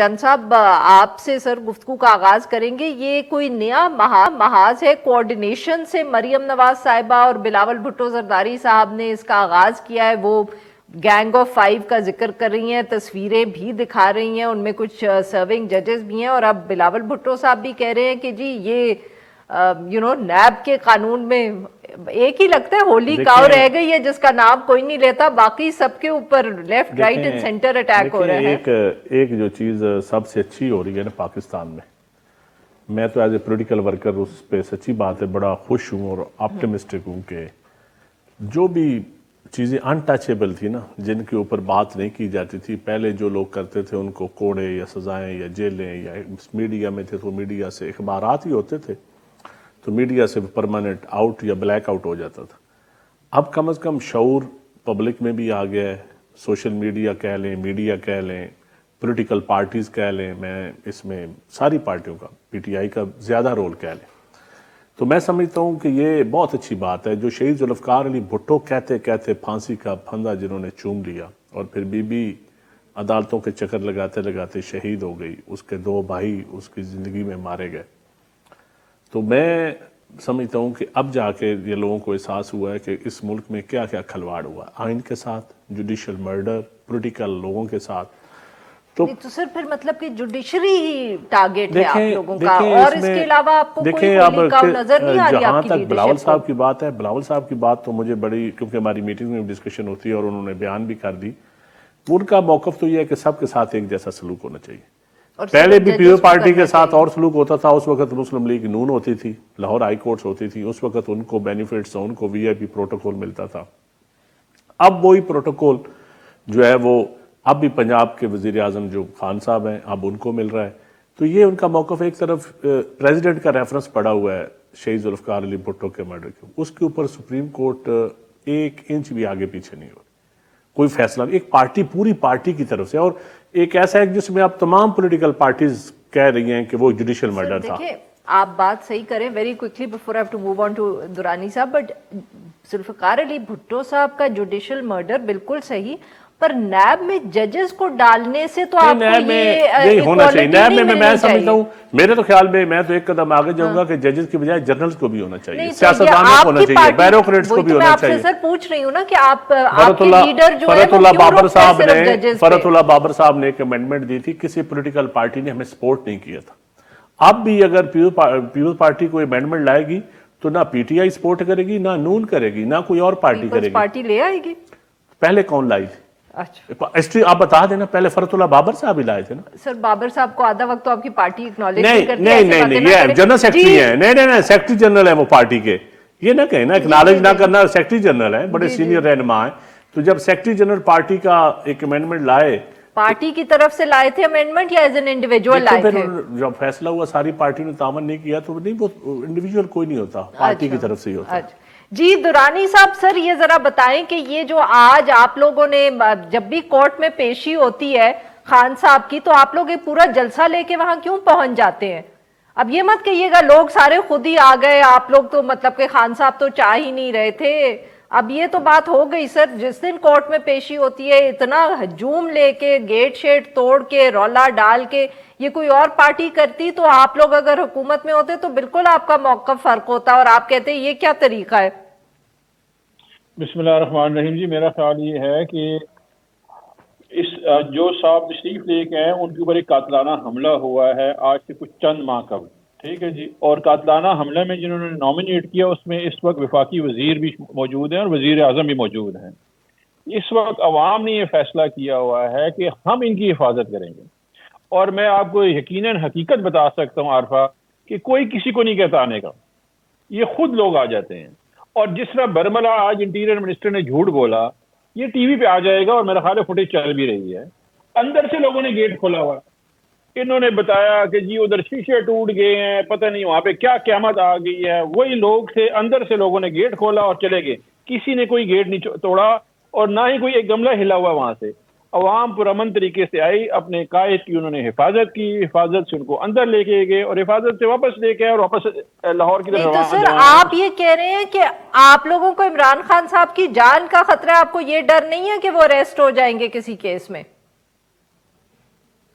چند صاحب آپ سے سر گفتگو کا آغاز کریں گے. یہ کوئی نیا محاذ ہے کوارڈینیشن سے مریم نواز صاحبہ اور بلاول بھٹو زرداری صاحب نے اس کا آغاز کیا ہے. وہ گینگ آف 5 کا ذکر کر رہی ہیں, تصویریں بھی دکھا رہی ہیں, ان میں کچھ سرونگ ججز بھی ہیں, اور اب بلاول بھٹو صاحب بھی کہہ رہے ہیں کہ جی یہ نیب کے قانون میں ایک ہی لگتا ہے ہولی کاؤ رہ گئی ہے جس کا نام کوئی نہیں لیتا, باقی سب کے اوپر left right and centre attack ہو رہا ہے. ایک جو چیز سب سے اچھی ہو رہی ہے نا پاکستان میں تو ایز اے پولیٹیکل ورکر اس پہ سچی بات ہے بڑا خوش ہوں اور آپٹیمسٹک ہوں کہ جو بھی چیزیں انٹچیبل تھی نا, جن کے اوپر بات نہیں کی جاتی تھی, پہلے جو لوگ کرتے تھے ان کو کوڑے یا سزائیں یا جیلیں, یا میڈیا میں تھے تو میڈیا سے اخبارات ہی ہوتے تھے تو میڈیا سے پرماننٹ آؤٹ یا بلیک آؤٹ ہو جاتا تھا. اب کم از کم شعور پبلک میں بھی آ گیا ہے, سوشل میڈیا کہہ لیں, میڈیا کہہ لیں, پولیٹیکل پارٹیز کہہ لیں, میں اس میں ساری پارٹیوں کا پی ٹی آئی کا زیادہ رول کہہ لیں, تو میں سمجھتا ہوں کہ یہ بہت اچھی بات ہے. جو شہید ذوالفقار علی بھٹو کہتے کہتے پھانسی کا پھندا جنہوں نے چوم لیا اور پھر بی عدالتوں کے چکر لگاتے لگاتے شہید ہو گئی, اس کے 2 بھائی اس کی زندگی میں مارے گئے, تو میں سمجھتا ہوں کہ اب جا کے یہ لوگوں کو احساس ہوا ہے کہ اس ملک میں کیا کیا کھلواڑ ہوا, آئین کے ساتھ, جوڈیشل مرڈر, پولیٹیکل لوگوں کے ساتھ. تو سر پھر مطلب کہ جوڈیشری ہی ٹارگٹ ہے آپ لوگوں کا, اور اس کے علاوہ آپ کو کوئی ہولی کاؤ نظر نہیں آ رہی آپ کی جہاں تک بلاول صاحب کی بات ہے, بلاول صاحب کی بات تو مجھے بڑی, کیونکہ ہماری میٹنگ میں ڈسکشن ہوتی ہے اور انہوں نے بیان بھی کر دی, ان کا موقف تو یہ ہے کہ سب کے ساتھ ایک جیسا سلوک ہونا چاہیے. پہلے بھی پیپلز پارٹی کے ساتھ اور سلوک ہوتا تھا, اس وقت مسلم لیگ نون ہوتی تھی, لاہور ہائی کورٹس ہوتی تھی, اس وقت ان کو بینیفٹس, ان کو وی آئی پی پروٹوکول ملتا تھا. اب وہی پروٹوکول جو ہے وہ اب بھی پنجاب کے وزیر اعظم جو خان صاحب ہیں اب ان کو مل رہا ہے. تو یہ ان کا موقف, ایک طرف پریزیڈنٹ کا ریفرنس پڑا ہوا ہے شہید ذوالفقار علی بھٹو کے مرڈر کے, اس کے اوپر سپریم کورٹ 1 انچ بھی آگے پیچھے نہیں ہو, کوئی فیصلہ نہیں, ایک پارٹی پوری پارٹی کی طرف سے, اور ایک ایسا ہے جس میں اب تمام پولیٹیکل پارٹیز کہہ رہی ہیں کہ وہ جوڈیشل مرڈر تھا. آپ بات صحیح کریں, very quickly before I have to move on to Durrani صاحب, بٹ ذوالفقار علی بھٹو صاحب کا جوڈیشل مرڈر بالکل صحیح, پر نیب میں ججز کو ڈالنے سے تو آپ کو یہ ہونا چاہیے. نیب میں میں سمجھتا ہوں, میرے تو خیال میں تو ایک قدم آگے جاؤں گا کہ ججز کی بجائے جنرلز کو بھی ہونا چاہیے, سیاستدانوں کو ہونا چاہیے, بیوروکریٹس کو بھی ہونا چاہیے. سر پوچھ رہی ہوں نا کہ آپ کے لیڈر جو ہے فرت اللہ بابر صاحب نے ایک امینڈمنٹ دی تھی, کسی پولیٹیکل پارٹی نے ہمیں سپورٹ نہیں کیا تھا. اب بھی اگر پیپلز پارٹی کوئی امینڈمنٹ لائے گی تو نہ پی ٹی آئی سپورٹ کرے گی, نہ نون کرے گی, نہ کوئی اور پارٹی کرے گی. پارٹی لے آئے گی. پہلے کون لائی تھی ہسٹری آپ بتا دینا, پہلے فرت اللہ بابر صاحب ہی لائے تھے نا. سر بابر صاحب کو آدھا وقت تو آپ کی پارٹی اکنالج نہیں کرتی. نہیں یہ جنرل سیکرٹری ہیں, نہیں سیکرٹری جنرل ہے وہ پارٹی کے, یہ نہ کہیں نا اکنالج نہ کرنا, سیکرٹری جنرل ہے, بڑے سینئر رہنما ہیں. تو جب سیکرٹری جنرل پارٹی کا ایک امینڈمنٹ لائے, پارٹی کی طرف سے لائے تھے امینڈمنٹ یا ایز این انڈیویجول لائے تھے؟ جب فیصلہ ہوا ساری پارٹی نے تعاون نہیں کیا تو نہیں, وہ انڈیویجول کوئی نہیں ہوتا, پارٹی کی طرف سے ہی ہوتا. جی درانی صاحب, سر یہ ذرا بتائیں کہ یہ جو آج آپ لوگوں نے جب بھی کورٹ میں پیشی ہوتی ہے خان صاحب کی, تو آپ لوگ ایک پورا جلسہ لے کے وہاں کیوں پہنچ جاتے ہیں؟ اب یہ مت کہیے گا لوگ سارے خود ہی آ گئے, آپ لوگ تو مطلب کہ خان صاحب تو چاہ ہی نہیں رہے تھے. اب یہ تو بات ہو گئی سر, جس دن کورٹ میں پیشی ہوتی ہے اتنا ہجوم لے کے, گیٹ شیٹ توڑ کے, رولا ڈال کے, یہ کوئی اور پارٹی کرتی تو آپ لوگ اگر حکومت میں ہوتے تو بالکل آپ کا موقف فرق ہوتا, اور آپ کہتے یہ کیا طریقہ ہے؟ بسم اللہ الرحمن الرحیم. جی میرا خیال یہ ہے کہ اس جو صاحب تشریف لے کے ہیں ان کے اوپر ایک قاتلانہ حملہ ہوا ہے آج سے کچھ چند ماہ قبل, ٹھیک ہے جی, اور قاتلانہ حملے میں جنہوں نے نامینیٹ کیا اس میں اس وقت وفاقی وزیر بھی موجود ہیں اور وزیر اعظم بھی موجود ہیں. اس وقت عوام نے یہ فیصلہ کیا ہوا ہے کہ ہم ان کی حفاظت کریں گے, اور میں آپ کو یقیناً حقیقت بتا سکتا ہوں عارفہ کہ کوئی کسی کو نہیں کہتا آنے کا, یہ خود لوگ آ جاتے ہیں. اور جس طرح برملا آج انٹیریئر منسٹر نے جھوٹ بولا, یہ ٹی وی پہ آ جائے گا اور میرا خیال ہے فوٹیج چل بھی رہی ہے, اندر سے لوگوں نے گیٹ کھولا ہوا, انہوں نے بتایا کہ جی ادھر شیشے ٹوٹ گئے ہیں, پتہ نہیں وہاں پہ کیا قیامت آ گئی ہے. وہی لوگ تھے, اندر سے لوگوں نے گیٹ کھولا اور چلے گئے, کسی نے کوئی گیٹ نہیں توڑا اور نہ ہی کوئی ایک گملہ ہلا ہوا وہاں سے. عوام پرامن طریقے سے آئی, اپنے قائد کی انہوں نے حفاظت کی, حفاظت سے ان کو اندر لے کے گئے اور حفاظت سے واپس لے کے اور واپس لاہور کی طرف روانہ. تو سر آپ یہ کہہ رہے ہیں کہ آپ لوگوں کو عمران خان صاحب کی جان کا خطرہ ہے, آپ کو یہ ڈر نہیں ہے کہ وہ اریسٹ ہو جائیں گے کسی کیس میں؟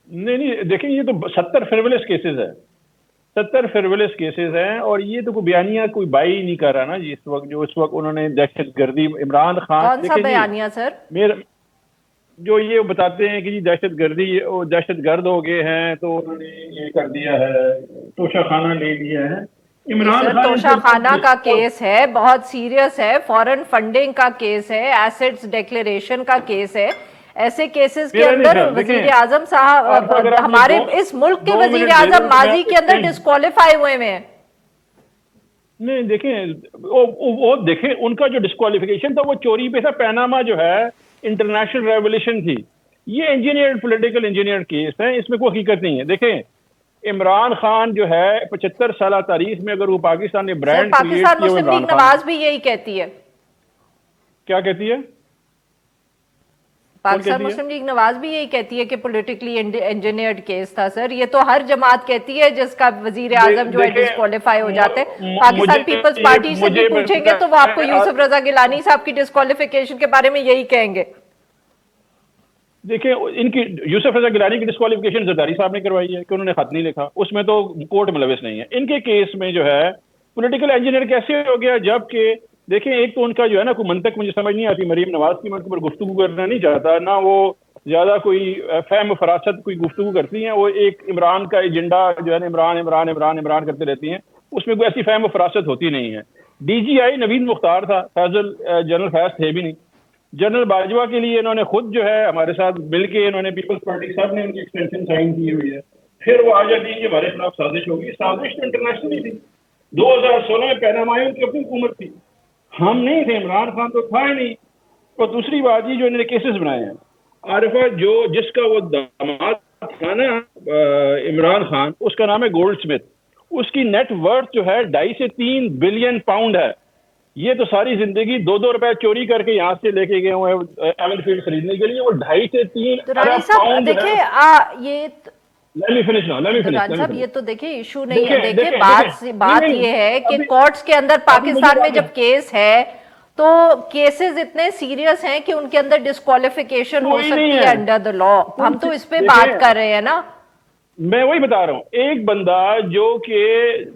نہیں دیکھیں یہ تو 70 فرولس کیسز ہے، 70 فرولس کیسز ہیں، اور یہ تو کوئی بیانیہ کوئی بائی نہیں کر رہا نا جی اس وقت، جو اس وقت انہوں نے دہشت گردی عمران خان، کون سا دیکھیں جی بیانیہ سر؟ میرا جو یہ بتاتے ہیں کہ جی دہشت گردی، وہ دہشت گرد ہو گئے ہیں تو انہوں نے یہ کر دیا ہے، توشہ خانہ لے لیا ہے یہ عمران سر خان ان توشہ کے خانہ کا اوپر کیس ہے، بہت سیریس ہے، فورن فنڈنگ کا کیس ہے، ایسٹس ڈیکلیریشن کا کیس ہے. ایسے کیسز کے میرا نہیں اندر خیال، وزیر دیکھیں اعظم صاحب عارفہ اگر آپ ہمارے مجھے اس ملک کے دو وزیر منٹ دے اعظم دیں تو میں ماضی آپ کو کے اندر ایکسپلین، ڈسکوالیفائی ہوئے ہیں. نہیں دیکھیں وہ دیکھیں ان کا جو ڈسکوالیفیکیشن تھا وہ چوری پہ تھا. پیناما جو ہے انٹرنیشنل ریولیوشن تھی، یہ انجینئر پولیٹیکل انجینئر کیس ہے، اس میں کوئی حقیقت نہیں ہے. دیکھیں عمران خان جو ہے 75 سالہ تاریخ میں اگر وہ پاکستان نے سر برانڈ کریٹ پاکستان کیا وہ مسلم لیگ عمران خان نواز بھی یہی کہتی ہے. کیا کہتی ہے؟ کون پاکستان کہتی ہے؟ مسلم لیگ نواز بھی یہی کہتی ہے کہ پولیٹیکلی انجینئرڈ کیس تھا. سر یہ تو ہر جماعت کہتی ہے جس کا وزیر اعظم جو ہے ڈسکوالیفائی ہو جاتے ہیں. پاکستان پیپلز پارٹی سے بھی پوچھیں گے تو وہ آپ کو یوسف رضا گیلانی صاحب کی ڈسکوالیفیکیشن کے بارے میں یہی کہیں گے. دیکھیں ان کی یوسف رضا گیلانی کی ڈسکوالیفیکیشن زرداری صاحب نے کروائی ہے کہ انہوں نے خط نہیں لکھا، اس میں تو کورٹ ملوث نہیں ہے. ان کے کیس میں جو ہے پولیٹیکل انجینئر کیسے ہو گیا؟ جبکہ دیکھیں ایک تو ان کا جو ہے نا کوئی منطق مجھے سمجھ نہیں آتی. مریم نواز کی میں ان کے اوپر گفتگو کرنا نہیں چاہتا، نہ وہ زیادہ کوئی فہم و فراست کوئی گفتگو کرتی ہیں. وہ ایک عمران کا ایجنڈا جو ہے نا عمران عمران عمران عمران کرتے رہتی ہیں، اس میں کوئی ایسی فہم و فراست ہوتی نہیں ہے. ڈی جی آئی نوید مختار تھا، فیضل جنرل فیض تھے بھی نہیں. جنرل باجوہ کے لیے انہوں نے خود جو ہے ہمارے ساتھ مل کے انہوں نے پیپلز پارٹی صاحب نے ان کی ایکسٹینشن سائن کی ہوئی ہے. پھر وہ آ جاتی ہے کہ ہمارے خلاف سازش ہوگی. سازش تو انٹرنیشنل تھی. 2016 میں پینامائیوں کی اپنی حکومت تھی، ہم نہیں تھے، عمران خان تو تھا ہی نہیں. اور دوسری بات یہ جو انہوں نے کیسز بنائے ہیں، عارفہ جو جس کا وہ داماد تھا نا عمران خان، اس کا نام ہے گولڈ سمتھ. اس کی نیٹ ورتھ جو ہے 2.5 سے 3 بلین پاؤنڈ ہے. یہ تو ساری زندگی 2 روپے چوری کر کے یہاں سے لے کے گئے ہوئے ہیں ایون فیلڈ خریدنے کے لیے. وہ 2.5 سے 3 دورانی ارب صاحب پاؤنڈ جو ہے. دیکھیں یہ دوران صاحب فنش یہ تو دیکھیں ایشو نہیں ہے. دیکھیں دیکھیں بات یہ ہے کہ کورٹس کے اندر ابھی مجھے پاکستان میں جب کیس ہے تو کیسز اتنے سیریس ہیں کہ ان کے اندر ڈسکوالیفیکیشن ہو کوئی نہیں سکتی ہے ہے انڈر دا لا. ہم تو اس پہ بات کر رہے ہیں نا. میں وہی بتا رہا ہوں. ایک بندہ جو کہ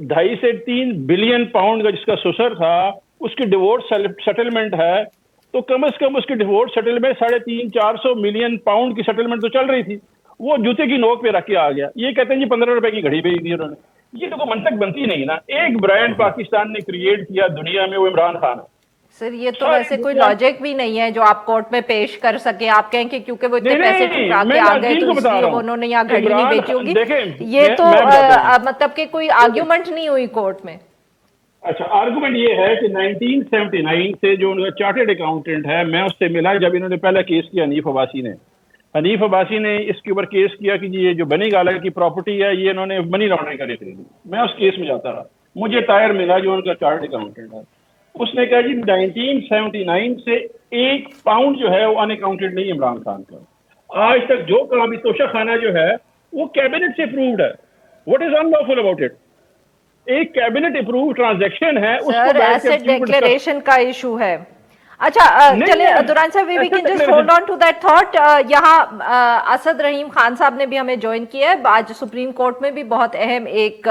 2.5 سے 3 بلین پاؤنڈ کا جس کا سسر تھا، اس کی ڈیورس سیٹلمنٹ ہے، تو کم از کم اس کی ڈیورس سیٹلمنٹ 350-400 ملین پاؤنڈ کی سیٹلمنٹ تو چل رہی تھی. وہ جوتے کی نوک پہ رکھ کے آ گیا. یہ کہتے ہیں جی 15 روپے کی گھڑی بھیج دی انہوں نے. یہ تو کوئی منطق بنتی نہیں نا. ایک برانڈ پاکستان نے کریٹ کیا دنیا میں، وہ عمران خان ہے. سر یہ تو ویسے کوئی لاجک بھی نہیں ہے جو آپ کورٹ میں پیش کر سکیں. آپ کہیں کہ کیونکہ وہ اتنے پیسے چکا کے آ گئے تو اس لیے انہوں نے یہاں گھڑی نہیں بیچی ہوگی. یہ تو مطلب کہ کوئی آرگیومنٹ نہیں ہوئی کورٹ میں. اچھا آرگومنٹ یہ ہے کہ 1979 سے جو ان کا چارٹرڈ اکاؤنٹنٹ ہے، میں اس سے ملا جب انہوں نے پہلا کیس کیا. حنیف عباسی نے اس کے اوپر کیس کیا کہ جی یہ جو بنی گالا کی پراپرٹی ہے یہ انہوں نے منی لانڈرنگ کر کے خریدی. میں اس کیس میں جاتا رہا. مجھے طاہر ملا جو ان کا چارٹرڈ اکاؤنٹنٹ ہے، اس نے کہا جی 1979 سے 1 پاؤنڈ جو ہے وہ ان اکاؤنٹڈ نہیں عمران خان کا. آج تک جو کام توشہ خانہ جو ہے وہ کیبنٹ سے اپرووڈ ہے. What is in lawful about it? ایک کیبنٹ اپروو ٹرانزیکشن ہے، اس کو سر بیٹھ کے ایسٹ ڈیکلیریشن کا ایشو ہے. اچھا چلے دوران صاحب we can just hold on to that thought. یہاں اسد رحیم خان صاحب نے بھی ہمیں جوائن کیا ہے. آج سپریم کورٹ میں بھی بہت اہم ایک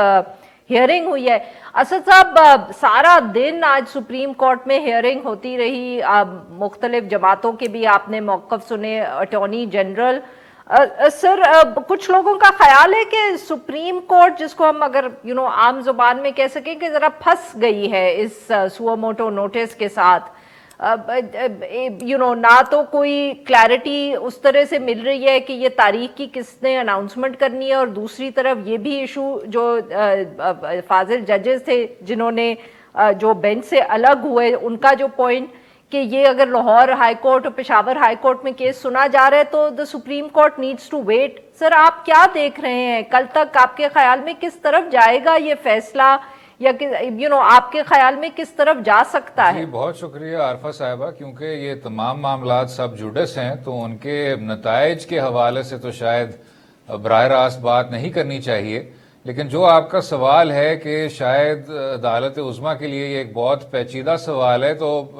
ہیئرنگ ہوئی ہے. اسد صاحب سارا دن آج سپریم کورٹ میں ہیئرنگ ہوتی رہی. مختلف جماعتوں کے بھی آپ نے موقف سنے، اٹارنی جنرل. سر کچھ لوگوں کا خیال ہے کہ سپریم کورٹ جس کو ہم اگر عام زبان میں کہہ سکیں کہ ذرا پھنس گئی ہے اس سو موٹو نوٹس کے ساتھ. نہ تو کوئی کلیئرٹی اس طرح سے مل رہی ہے کہ یہ تاریخ کی کس نے اناؤنسمنٹ کرنی ہے، اور دوسری طرف یہ بھی ایشو جو فاضل ججز تھے جنہوں نے جو بینچ سے الگ ہوئے، ان کا جو پوائنٹ کہ یہ اگر لاہور ہائی کورٹ اور پشاور ہائی کورٹ میں کیس سنا جا رہا ہے تو the supreme court needs to wait. Sir آپ کیا دیکھ رہے ہیں کل تک؟ آپ کے خیال میں کس طرف جائے گا یہ فیصلہ، یا آپ کے خیال میں کس طرف جا سکتا ہے؟ جی بہت شکریہ عارفہ صاحبہ، کیونکہ یہ تمام معاملات سب جوڈس ہیں تو ان کے نتائج کے حوالے سے تو شاید براہ راست بات نہیں کرنی چاہیے. لیکن جو آپ کا سوال ہے کہ شاید عدالت عظمیٰ کے لیے یہ ایک بہت پیچیدہ سوال ہے، تو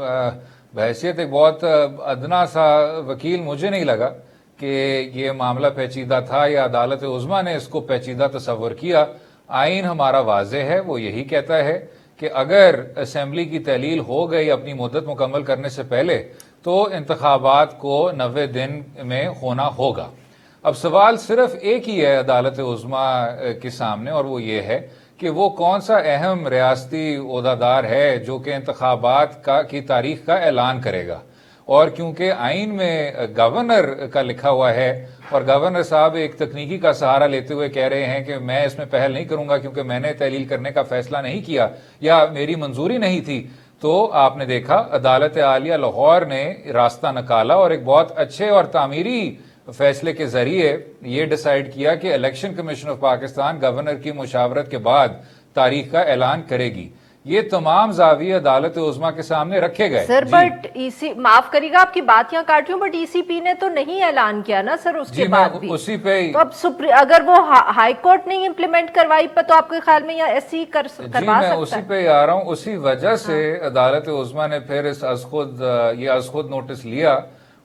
بحیثیت ایک بہت ادنا سا وکیل مجھے نہیں لگا کہ یہ معاملہ پیچیدہ تھا یا عدالت عظمیٰ نے اس کو پیچیدہ تصور کیا. آئین ہمارا واضح ہے, وہ یہی کہتا ہے کہ اگر اسمبلی کی تحلیل ہو گئی اپنی مدت مکمل کرنے سے پہلے تو انتخابات کو 90 دن میں ہونا ہوگا. اب سوال صرف ایک ہی ہے عدالت عظمیٰ کے سامنے, اور وہ یہ ہے کہ وہ کون سا اہم ریاستی عہدیدار ہے جو کہ انتخابات کی تاریخ کا اعلان کرے گا. اور کیونکہ آئین میں گورنر کا لکھا ہوا ہے اور گورنر صاحب ایک تکنیکی کا سہارا لیتے ہوئے کہہ رہے ہیں کہ میں اس میں پہل نہیں کروں گا کیونکہ میں نے تحلیل کرنے کا فیصلہ نہیں کیا یا میری منظوری نہیں تھی, تو آپ نے دیکھا عدالت عالیہ لاہور نے راستہ نکالا اور ایک بہت اچھے اور تعمیری فیصلے کے ذریعے یہ ڈیسائیڈ کیا کہ election commission of Pakistan governor کی مشاورت کے بعد تاریخ کا اعلان کرے گی. یہ تمام زاویے عدالت عظمیٰ کے سامنے رکھے گئے. سر بٹ معاف کریے گا آپ کی بات یہاں کاٹ رہی ہوں, بٹ ای سی پی نے تو نہیں اعلان کیا نا سر اس کے بعد بھی. اسی پہ تو اب اگر وہ ہائی کورٹ نے امپلیمنٹ کروائی تو آپ کے خیال میں یا ایسی کروا سکتا ہے؟ میں اسی پہ آ رہا ہوں. اسی وجہ سے عدالت عظمیٰ نے پھر اس از خود نوٹس لیا,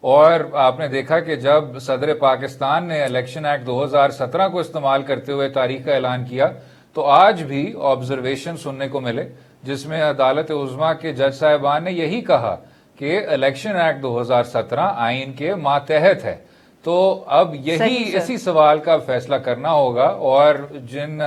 اور آپ نے دیکھا کہ جب صدر پاکستان نے الیکشن ایکٹ 2017 کو استعمال کرتے ہوئے تاریخ کا اعلان کیا تو آج بھی آبزرویشن سننے کو ملے جس میں عدالت عظمیٰ کے جج صاحبان نے یہی کہا کہ الیکشن ایکٹ 2017 آئین کے ماتحت ہے. تو اب یہی اسی سوال کا فیصلہ کرنا ہوگا, اور جن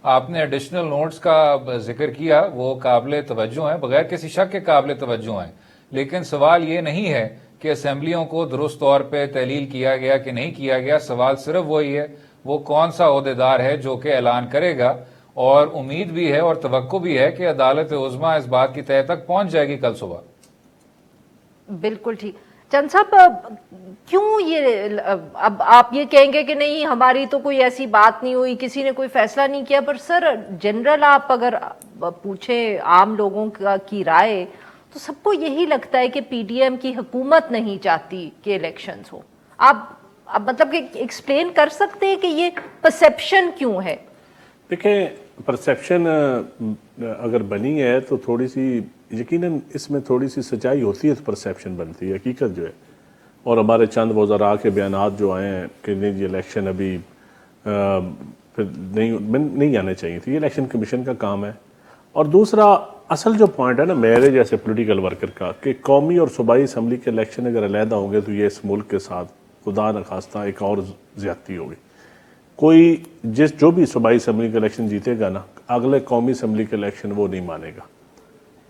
آپ نے ایڈیشنل نوٹس کا ذکر کیا وہ قابل توجہ ہیں, بغیر کسی شک کے قابل توجہ ہیں, لیکن سوال یہ نہیں ہے کہ اسمبلیوں کو درست طور پہ تحلیل کیا گیا کہ نہیں کیا گیا. سوال صرف وہی ہے وہ کون سا عہدیدار ہے جو کہ اعلان کرے گا, اور امید بھی ہے اور توقع بھی ہے کہ عدالت عظمیٰ اس بات کی تہہ تک پہنچ جائے گی کل صبح. بالکل ٹھیک. چند صاحب کیوں یہ اب آپ یہ کہیں گے کہ نہیں ہماری تو کوئی ایسی بات نہیں ہوئی, کسی نے کوئی فیصلہ نہیں کیا, پر سر جنرل آپ اگر پوچھیں عام لوگوں کی رائے تو سب کو یہی لگتا ہے کہ پی ڈی ایم کی حکومت نہیں چاہتی کہ الیکشنز ہو. آپ مطلب کہ ایکسپلین کر سکتے ہیں کہ یہ پرسیپشن کیوں ہے؟ دیکھیں پرسیپشن اگر بنی ہے تو تھوڑی سی یقیناً اس میں تھوڑی سی سچائی ہوتی ہے تو پرسیپشن بنتی ہے, حقیقت جو ہے. اور ہمارے چند وزراء کے بیانات جو آئے ہیں کہ نہیں جی الیکشن ابھی پھر نہیں آنے چاہیے تھی, یہ الیکشن کمیشن کا کام ہے. اور دوسرا اصل جو پوائنٹ ہے نا میرے جیسے پولیٹیکل ورکر کا کہ قومی اور صوبائی اسمبلی کے الیکشن اگر علیحدہ ہوں گے تو یہ اس ملک کے ساتھ خدا نخواستہ ایک اور زیادتی ہوگی. کوئی جو بھی صوبائی اسمبلی کا الیکشن جیتے گا نا, اگلے قومی اسمبلی کے الیکشن وہ نہیں مانے گا,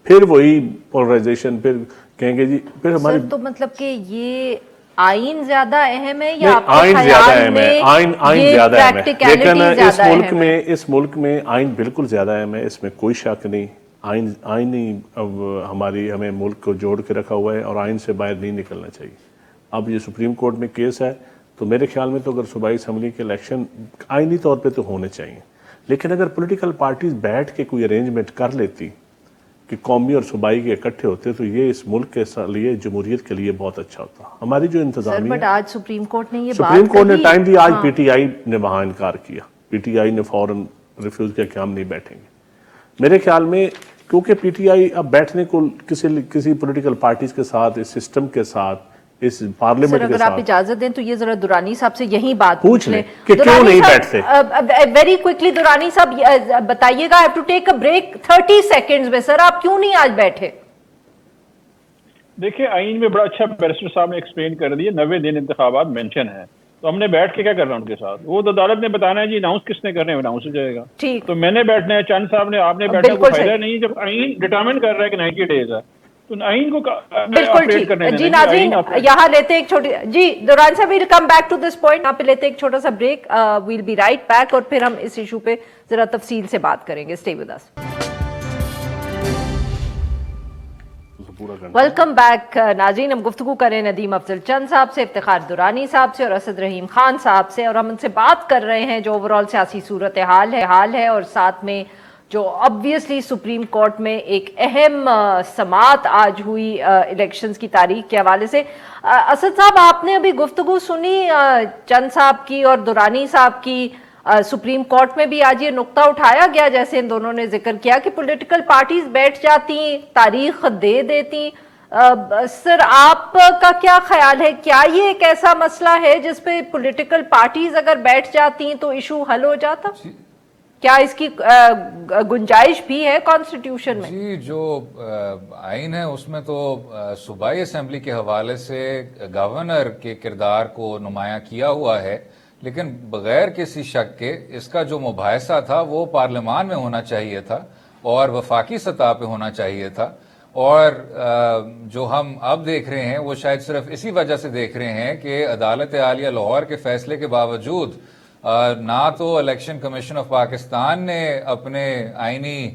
پھر وہی پولرائزیشن, پھر کہیں گے جی پھر ہماری. تو مطلب کہ یہ آئین زیادہ اہم ہے یا آئین زیادہ اہم ہے, آئین زیادہ اہم ہے, لیکن اس ملک میں آئین بالکل زیادہ اہم ہے, اس میں کوئی شک نہیں. آئین ہی ہمیں ملک کو جوڑ کے رکھا ہوا ہے اور آئین سے باہر نہیں نکلنا چاہیے. اب یہ سپریم کورٹ میں کیس ہے تو میرے خیال میں تو اگر صوبائی اسمبلی کے الیکشن آئینی طور پہ تو ہونے چاہیے, لیکن اگر پولیٹیکل پارٹیز بیٹھ کے کوئی ارینجمنٹ کر لیتی کہ قومی اور صوبائی کے اکٹھے ہوتے تو یہ اس ملک کے لیے جمہوریت کے لیے بہت اچھا ہوتا. ہماری جو انتظامیہ بٹ آج سپریم کورٹ نے یہ سپریم کورٹ نے ٹائم دیا, آج پی ٹی آئی نے وہاں انکار کیا, پی ٹی آئی نے فوراً ریفیوز کیا کہ ہم نہیں بیٹھیں گے. میرے خیال میں کیونکہ پی ٹی آئی اب بیٹھنے کو کسی پولیٹیکل پارٹیز کے ساتھ, اس سسٹم کے ساتھ, اس پارلیمنٹ کے ساتھ, اگر آپ اجازت دیں تو یہ ذرا درانی صاحب سے یہی بات پوچھ لیں کہ کیوں نہیں بیٹھتے. ویری کوئکلی درانی صاحب بتائیے گا, I have to take a break 30 seconds میں. سر آپ کیوں نہیں آج بیٹھے؟ دیکھیں آئین میں بڑا اچھا بیرسٹر صاحب نے ایکسپلین کر دیا, 90 دن انتخابات مینشن ہے, تو ہم نے بیٹھ کے کیا کرنا ان کے ساتھ, وہ تو عدالت نے بتانا ہے جی اناؤنس کس نے کرنے, اناؤنس ہو جائے گا. ٹھیک, تو میں نے بیٹھنا ہے, چند صاحب نے, آپ نے بیٹھنا, کوئی فائدہ نہیں. جب آئین ڈٹرمن کر رہا ہے کہ 90 ڈیز ہے تو آئین کو بالکل ٹھیک. جی ناظرین یہاں لیتے ایک چھوٹی, جی دوران صاحب we'll come back to this point, یہاں پہ لیتے ایک چھوٹا سا break, we'll be right back, اور پھر ہم اس ایشو پہ ذرا تفصیل سے بات کریں گے. Stay with us. Welcome back ناظرین. ہم گفتگو کریں ندیم افضل چند صاحب سے, افتخار درانی صاحب سے اور اسد رحیم خان صاحب سے, اور ہم ان سے بات کر رہے ہیں جو اوور آل سیاسی صورتحال ہے, اور ساتھ میں جو obviously سپریم کورٹ میں ایک اہم سماعت آج ہوئی الیکشنز کی تاریخ کے حوالے سے. اسد صاحب آپ نے ابھی گفتگو سنی چند صاحب کی اور دورانی صاحب کی. سپریم کورٹ میں بھی آج یہ نقطہ اٹھایا گیا جیسے ان دونوں نے ذکر کیا کہ پولیٹیکل پارٹیز بیٹھ جاتی, تاریخ دے دیتی, سر آپ کا کیا خیال ہے, کیا یہ ایک ایسا مسئلہ ہے جس پہ پولیٹیکل پارٹیز اگر بیٹھ جاتی ہیں تو ایشو حل ہو جاتا؟ کیا اس کی گنجائش بھی ہے کانسٹیٹیوشن میں؟ جی, جو آئین ہے اس میں تو صوبائی اسمبلی کے حوالے سے گورنر کے کردار کو نمایاں کیا ہوا ہے, لیکن بغیر کسی شک کے اس کا جو مباحثہ تھا وہ پارلیمان میں ہونا چاہیے تھا اور وفاقی سطح پہ ہونا چاہیے تھا. اور جو ہم اب دیکھ رہے ہیں وہ شاید صرف اسی وجہ سے دیکھ رہے ہیں کہ عدالت عالیہ لاہور کے فیصلے کے باوجود نہ تو الیکشن کمیشن آف پاکستان نے اپنے آئینی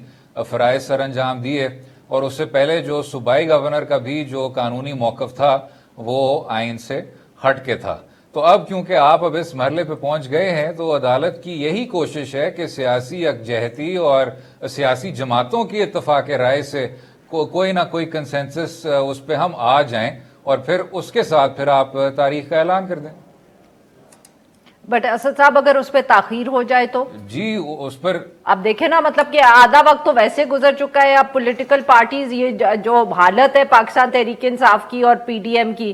فرائض سر انجام دیے, اور اس سے پہلے جو صوبائی گورنر کا بھی جو قانونی موقف تھا وہ آئین سے ہٹ کے تھا. تو اب کیونکہ آپ اب اس مرحلے پہ پہنچ گئے ہیں تو عدالت کی یہی کوشش ہے کہ سیاسی یکجہتی اور سیاسی جماعتوں کی اتفاق رائے سے کوئی نہ کوئی کنسنسس اس پہ ہم آ جائیں, اور پھر اس کے ساتھ پھر آپ تاریخ کا اعلان کر دیں. بٹ اسد صاحب اگر اس پہ تاخیر ہو جائے تو جی اس پر اب دیکھیں نا, مطلب کہ آدھا وقت تو ویسے گزر چکا ہے. اب پولیٹیکل پارٹیز یہ جو حالت ہے پاکستان تحریک انصاف کی اور پی ڈی ایم کی,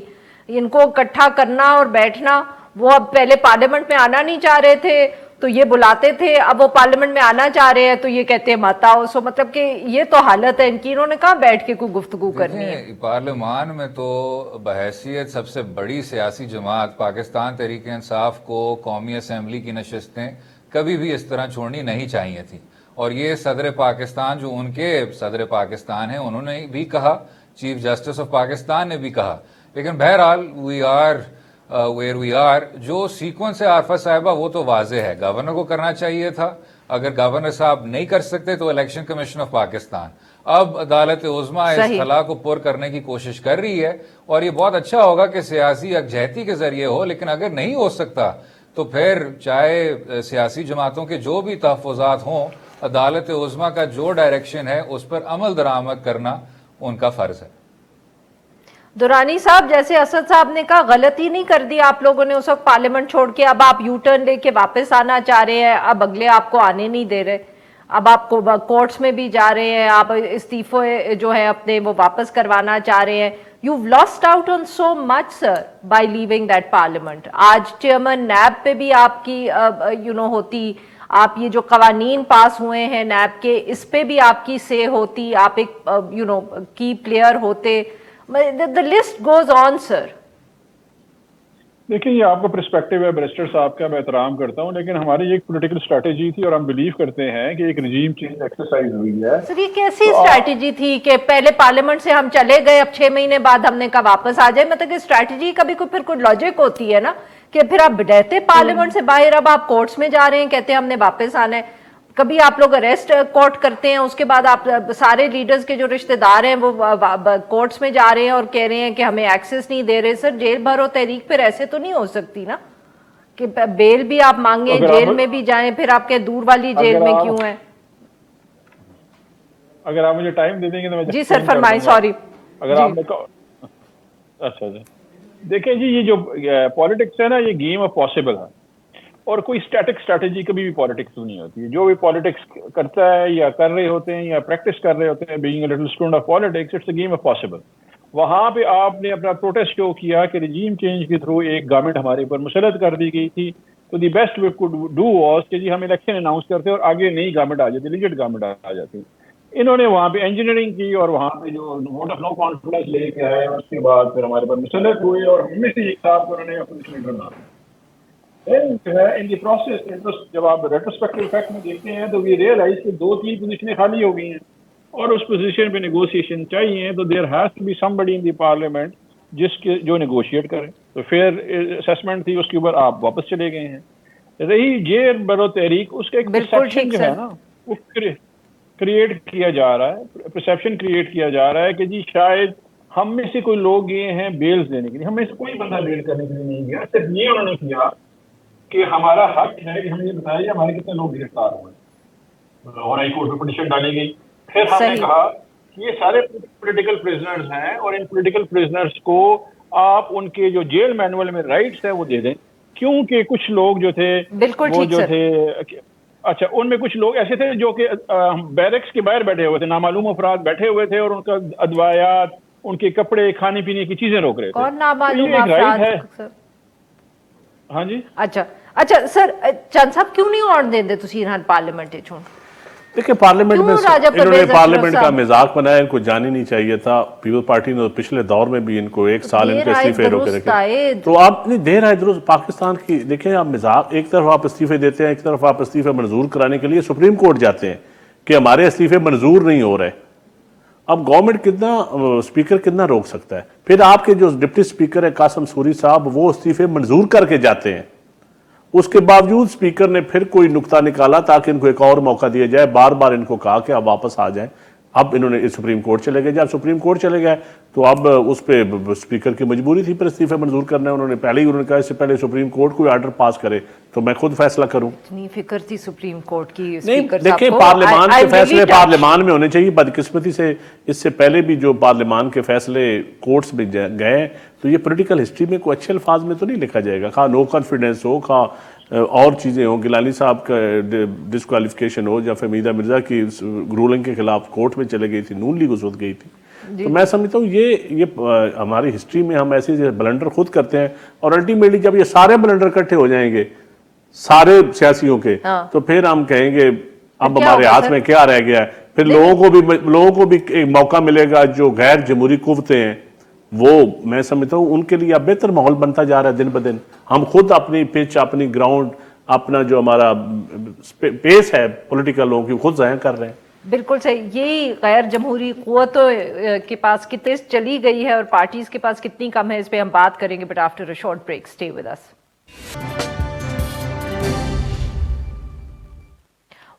ان کو اکٹھا کرنا اور بیٹھنا, وہ اب پہلے پارلیمنٹ میں آنا نہیں چاہ رہے تھے تو یہ بلاتے تھے, اب وہ پارلیمنٹ میں آنا چاہ رہے ہیں تو یہ کہتے ہیں مت آؤ. سو مطلب کہ یہ تو حالت ہے ان کی, انہوں نے کہاں بیٹھ کے کوئی گفتگو کرنی ہے. پارلیمان میں تو بحیثیت سب سے بڑی سیاسی جماعت پاکستان تحریک انصاف کو قومی اسمبلی کی نشستیں کبھی بھی اس طرح چھوڑنی نہیں چاہیے تھی, اور یہ صدر پاکستان جو ان کے صدر پاکستان ہیں انہوں نے بھی کہا, چیف جسٹس آف پاکستان نے بھی کہا. لیکن بہرحال we are where we are. جو سیکوینس ہے عارفہ صاحبہ وہ تو واضح ہے, گورنر کو کرنا چاہیے تھا, اگر گورنر صاحب نہیں کر سکتے تو الیکشن کمیشن آف پاکستان. اب عدالت عظمیٰ اس خلا کو پر کرنے کی کوشش کر رہی ہے, اور یہ بہت اچھا ہوگا کہ سیاسی یکجہتی کے ذریعے ہو, لیکن اگر نہیں ہو سکتا تو پھر چاہے سیاسی جماعتوں کے جو بھی تحفظات ہوں, عدالت عظمیٰ کا جو ڈائریکشن ہے اس پر عمل درآمد کرنا ان کا فرض ہے. دورانی صاحب, جیسے اسد صاحب نے کہا غلطی نہیں کر دی آپ لوگوں نے اس وقت پارلیمنٹ چھوڑ کے, اب آپ یو ٹرن لے کے واپس آنا چاہ رہے ہیں, اب اگلے آپ کو آنے نہیں دے رہے, اب آپ کو کورٹس میں بھی جا رہے ہیں, آپ استعفے جو ہے اپنے وہ واپس کروانا چاہ رہے ہیں. You've lost out on so much, sir, by leaving that parliament. آج چیئرمین نیب پہ بھی آپ کی ہوتی, آپ یہ جو قوانین پاس ہوئے ہیں نیب کے اس پہ بھی آپ کی سے ہوتی, آپ ایک کی پلیئر ہوتے. The list goes on, sir. دیکھیں یہ آپ کا پرسپیکٹو ہے بیرسٹر صاحب کا, میں احترام کرتا ہوں, لیکن ہماری یہ ایک پولیٹیکل اسٹریٹجی تھی اور ہم بلیو کرتے ہیں کہ ایک رجیم چینج ایکسرسائز ہوئی ہے. سر یہ کیسی اسٹریٹجی تھی کہ پہلے پارلیمنٹ سے ہم چلے گئے, اب 6 مہینے بعد ہم نے کہا واپس آ جائے, مطلب کہ اسٹریٹجی کا بھی پھر کوئی لاجک ہوتی ہے نا, کہ پھر آپ رہتے پارلیمنٹ سے باہر, اب آپ کورٹس میں جا رہے ہیں, کہتے ہیں ہم نے واپس آنا ہے. کبھی آپ لوگ اریسٹ کورٹ کرتے ہیں, اس کے بعد آپ سارے لیڈرز کے جو رشتہ دار ہیں وہ کورٹس میں جا رہے ہیں اور کہہ رہے ہیں کہ ہمیں ایکسس نہیں دے رہے. سر جیل بھرو تحریک پھر ایسے تو نہیں ہو سکتی نا کہ بیل بھی آپ مانگیں, جیل میں بھی جائیں, پھر آپ کے دور والی جیل میں کیوں ہیں. اگر آپ مجھے ٹائم دے دیں گے تو میں جی سر فرمائیں, سوری. اگر آپ نے اچھا جی دیکھیں جی, یہ جو پالیٹکس ہے نا یہ گیم آف پاسبل ہے, اور کوئی اسٹیٹک اسٹریٹجی کبھی بھی پالیٹکس نہیں ہوتی ہے. جو بھی پالیٹکس کرتا ہے یا کر رہے ہوتے ہیں یا پریکٹس کر رہے ہوتے ہیں, being a little student of politics, it's a game of possible. وہاں پہ آپ نے اپنا پروٹیسٹ شو کیا کہ رجیم چینج کے تھرو ایک گورنمنٹ ہمارے اوپر مسلط کر دی گئی تھی, تو the best we could do was کہ جی ہم الیکشن اناؤنس کرتے اور آگے نئی گورنمنٹ آ جاتی, لیجٹ گورنمنٹ آ جاتی. انہوں نے وہاں پہ انجینئرنگ کی اور وہاں پہ جو ووٹ آف نو کانفیڈنس لے کے آئے, اس کے بعد پھر ہمارے پر مسلط ہوئے اور ہم میں سے ایک صاحب کو انہوں نے اپوزیشن لیڈر بنا دیا. ان دی پروسیس جب آپ ریٹروسپیکٹو افیکٹ میں دیکھتے ہیں تو وی ریئلائز کہ 2-3 پوزیشنیں خالی ہو گئی ہیں اور اس پوزیشن پہ نیگوسیشن چاہیے, تو there has to be somebody in the parliament جس کے جو نیگوشیٹ کرے. تو فیئر اسیسمنٹ تھی, اس کے اوپر آپ واپس چلے گئے ہیں. رہی جیل برو تحریک, اس کا ایک پرسیپشن جو ہے نا وہ کریٹ کیا جا رہا ہے, پرسیپشن کریٹ کیا جا رہا ہے کہ جی شاید ہم میں سے کوئی لوگ گئے ہیں بیلز دینے کے لیے, ہم میں سے کوئی بندہ بیل کرنے کے لیے نہیں گیا. صرف یہ انہوں نے کیا کہ ہمارا حق ہے کہ ہم یہ بتائیے ہمارے کتنے لوگ گرفتار ہوئے, اور ہائی کورٹ میں پٹیشن ڈالی گئی. پھر ہم نے کہا کہ یہ سارے پولیٹیکل پرزنرز ہیں اور ان پولیٹیکل پرزنرز کو آپ ان کے جو جیل مینول میں رائٹس ہیں وہ دے دیں, کیونکہ کچھ لوگ جو تھے وہ جو تھے اچھا ان میں کچھ لوگ ایسے تھے جو کہ بیرکس کے باہر بیٹھے ہوئے تھے, نامعلوم افراد بیٹھے ہوئے تھے اور ان کا ادویات ان کے کپڑے کھانے پینے کی چیزیں روک رہے تھے. کون نامعلوم تو یہ ایک رائٹ افراد ہے. سر؟ ہاں جی اچھا سر چند صاحب کیوں نہیں آن دیندے تسی انہاں پارلیمنٹ وچ؟ دیکھیں پارلیمنٹ میں کیوں راجہ انہوں نے پرویز پارلیمنٹ اشرف کا صاحب؟ مذاق بنایا، ان کو جانے نہیں چاہیے تھا. پیپلز پارٹی نے پچھلے دور میں بھی ان کو 1 سال ان کے دیر آئے استعفے روکے درست رکھے. آئے. تو آپ نہیں دیر آئے درست پاکستان کی دیکھیں آپ مذاق، ایک طرف آپ استعفے دیتے ہیں، ایک طرف آپ استعفے منظور کرانے کے لیے سپریم کورٹ جاتے ہیں کہ ہمارے استعفے منظور نہیں ہو رہے. اب گورنمنٹ کتنا اسپیکر کتنا روک سکتا ہے؟ پھر آپ کے جو ڈپٹی اسپیکر ہے قاسم سوری صاحب وہ استعفے منظور کر کے جاتے ہیں، اس کے باوجود اسپیکر نے پھر کوئی نکتہ نکالا تاکہ ان کو ایک اور موقع دیا جائے. بار بار ان کو کہا کہ آپ واپس آ جائیں. اب انہوں نے سپریم کورٹ چلے گئے. جب سپریم کورٹ چلے گئے تو اب اس پہ اسپیکر کی مجبوری تھی پھر استعفے منظور کرنا ہے. انہوں نے پہلے ہی کہا اس سے پہلے سپریم کورٹ کوئی آرڈر پاس کرے تو میں خود فیصلہ کروں. اتنی فکر تھی سپریم کورٹ کی نہیں اسپیکر صاحب دیکھیں کو. پارلیمان I'm کے really فیصلے touched. پارلیمان میں ہونے چاہیے. بدقسمتی سے اس سے پہلے بھی جو پارلیمان کے فیصلے کورٹس میں گئے تو یہ پولیٹیکل ہسٹری میں کوئی اچھے الفاظ میں تو نہیں لکھا جائے گا. خواہ نو کانفیڈنس ہو، خواہ اور چیزیں ہوں، گیلانی صاحب کا ڈسکوالیفیکیشن ہو، یا حمیدہ مرزا کی رولنگ کے خلاف کورٹ میں چلے گئی تھی، نون لیگ اس وقت گئی تھی. تو میں سمجھتا ہوں یہ ہماری ہسٹری میں ہم ایسے بلنڈر خود کرتے ہیں اور الٹیمیٹلی جب یہ سارے بلنڈر اکٹھے ہو جائیں گے سارے سیاسیوں کے تو پھر ہم کہیں گے اب ہمارے ہاتھ میں کیا رہ گیا ہے. پھر لوگوں کو بھی ایک موقع ملے گا جو غیر جمہوری قوتیں ہیں وہ میں سمجھتا ہوں ان کے لیے اب بہتر ماحول بنتا جا رہا ہے دن بدن. ہم خود اپنی پچ، اپنی گراؤنڈ، اپنا جو ہمارا پیس ہے پولیٹیکل لوگوں کی خود ضائع کر رہے ہیں. بالکل صحیح. یہی غیر جمہوری قوتوں کے پاس کتنے چلی گئی ہے اور پارٹیز کے پاس کتنی کم ہے، اس پہ ہم بات کریں گے. But after a short break stay with us.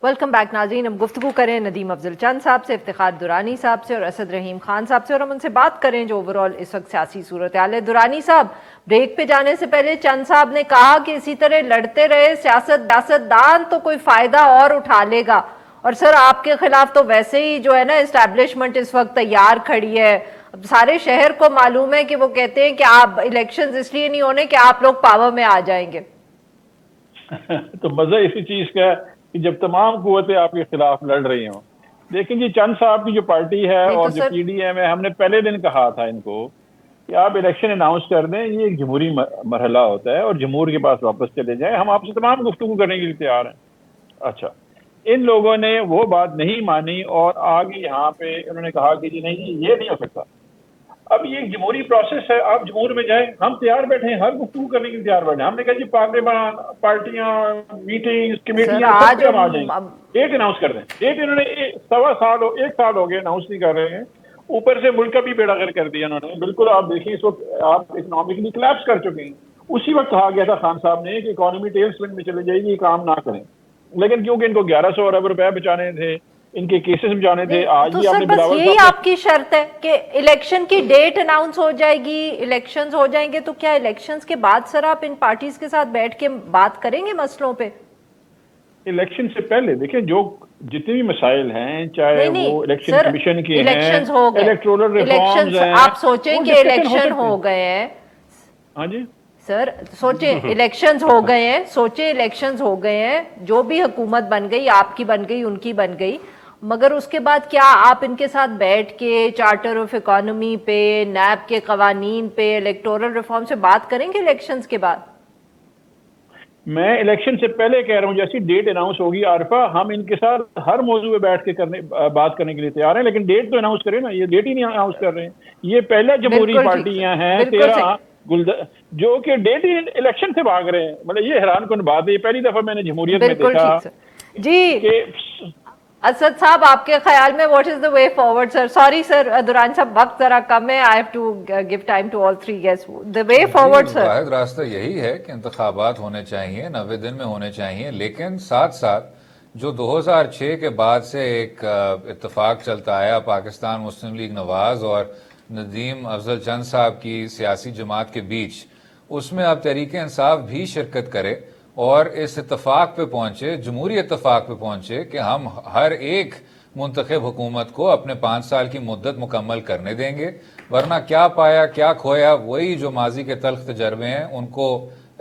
Welcome back ناظرین. ہم گفتگو کریں ندیم افضل چند صاحب سے، افتخار درانی صاحب سے اور اسد رحیم خان صاحب سے، اور ہم ان سے بات کریں جو اوورال اس وقت سیاسی صورتحال ہے. درانی صاحب بریک پہ جانے سے پہلے چند صاحب نے کہا کہ اسی طرح لڑتے رہے سیاستدان تو کوئی فائدہ اور اٹھا لے گا. اور سر آپ کے خلاف تو ویسے ہی جو ہے نا اسٹیبلشمنٹ اس وقت تیار کھڑی ہے. اب سارے شہر کو معلوم ہے کہ وہ کہتے ہیں کہ آپ الیکشنز اس لیے نہیں ہونے کہ آپ لوگ پاور میں آ جائیں گے. تو مزہ اسی چیز کا ہے کہ جب تمام قوتیں آپ کے خلاف لڑ رہی ہوں. لیکن یہ چند صاحب کی جو پارٹی ہے اور جو پی ڈی ایم ہے، ہم نے پہلے دن کہا تھا ان کو کہ آپ الیکشن اناؤنس کر دیں، یہ ایک جمہوری مرحلہ ہوتا ہے اور جمہور کے پاس واپس چلے جائیں، ہم آپ سے تمام گفتگو کرنے کے لیے تیار ہیں. اچھا ان لوگوں نے وہ بات نہیں مانی اور آگے یہاں پہ انہوں نے کہا کہ جی نہیں یہ نہیں ہو سکتا. اب یہ ایک جمہوری پروسیس ہے، آپ جمہور میں جائیں، ہم تیار بیٹھے ہیں، ہر گفتگو کرنے کے لیے تیار بیٹھے ہیں. ہم نے کہا جی پارلیمان، پارٹیاں، میٹنگز، کمیٹیاں سب پہ ہم آ جائیں گے. ڈیٹ اناؤنس کر دیں. ڈیٹ انہوں نے 1 سال ہو گئے اناؤنس نہیں کر رہے ہیں. اوپر سے ملک کا بھی بیڑا غرق کر دیا انہوں نے. بالکل آپ دیکھیں اس وقت آپ اکنامکلی کلیپس کر چکے ہیں. اسی وقت کہا گیا تھا خان صاحب نے کہ اکانومی ٹیل سپن میں چلے جائے گی، یہ کام نہ کریں. لیکن کیونکہ ان کو 1100 ارب روپے بچانے تھے، ان کے کیسز بچانے تھے، آج ہی آپ نے بلاول یہی آپ کی شرط ہے کہ الیکشن کی ڈیٹ اناؤنس ہو جائے گی، الیکشنز ہو جائیں گے، تو کیا الیکشنز کے بعد سر آپ ان پارٹیز کے ساتھ بیٹھ کے بات کریں گے مسئلوں پہ؟ الیکشن سے پہلے دیکھیں جو جتنے بھی مسائل ہیں، چاہے وہ الیکشن کمیشن کے ہیں، الیکٹورل ریفارمز ہیں، آپ سوچیں کہ الیکشن ہو گئے ہیں. ہاں جی سر سوچیں الیکشنز ہو گئے ہیں، الیکشنز ہو گئے ہیں، جو بھی حکومت بن گئی، آپ کی بن گئی، ان کی بن گئی، مگر اس کے بعد کیا آپ ان کے ساتھ بیٹھ کے چارٹر آف اکانومی پہ، نیب کے قوانین پہ، الیکٹورل ریفارم سے بات کریں گے الیکشنز کے بعد؟ میں الیکشن سے پہلے کہہ رہا ہوں جیسی ڈیٹ اناؤنس ہوگی عارفہ، ہم ان کے ساتھ ہر موضوع پہ بیٹھ کے بات کرنے کے لیے تیار ہیں. لیکن ڈیٹ تو اناؤنس کریں نا. یہ ڈیٹ ہی نہیں اناؤنس کر رہے ہیں. یہ پہلے جمہوری پارٹیاں ہیں 13 جو کہ ڈیٹ ہی الیکشن سے بھاگ رہے ہیں. مطلب یہ حیران کن بات ہے. یہ پہلی دفعہ میں نے جمہوریت میں دیکھا. جی اسد صاحب آپ کے خیال میں what is the way forward? Sir sorry sir دوران صاحب وقت ذرا کم ہے. I have to give time to all 3 guest. The way forward sir? واحد راستہ یہی ہے کہ انتخابات ہونے چاہیے، 90 دن میں ہونے چاہیے، لیکن ساتھ ساتھ جو 2006 کے بعد سے ایک اتفاق چلتا آیا پاکستان مسلم لیگ نواز اور ندیم افضل چند صاحب کی سیاسی جماعت کے بیچ، اس میں اب تحریک انصاف بھی شرکت کرے اور اس اتفاق پہ پہنچے، جمہوری اتفاق پہ پہنچے کہ ہم ہر ایک منتخب حکومت کو اپنے 5 سال کی مدت مکمل کرنے دیں گے، ورنہ کیا پایا کیا کھویا، وہی جو ماضی کے تلخ تجربے ہیں ان کو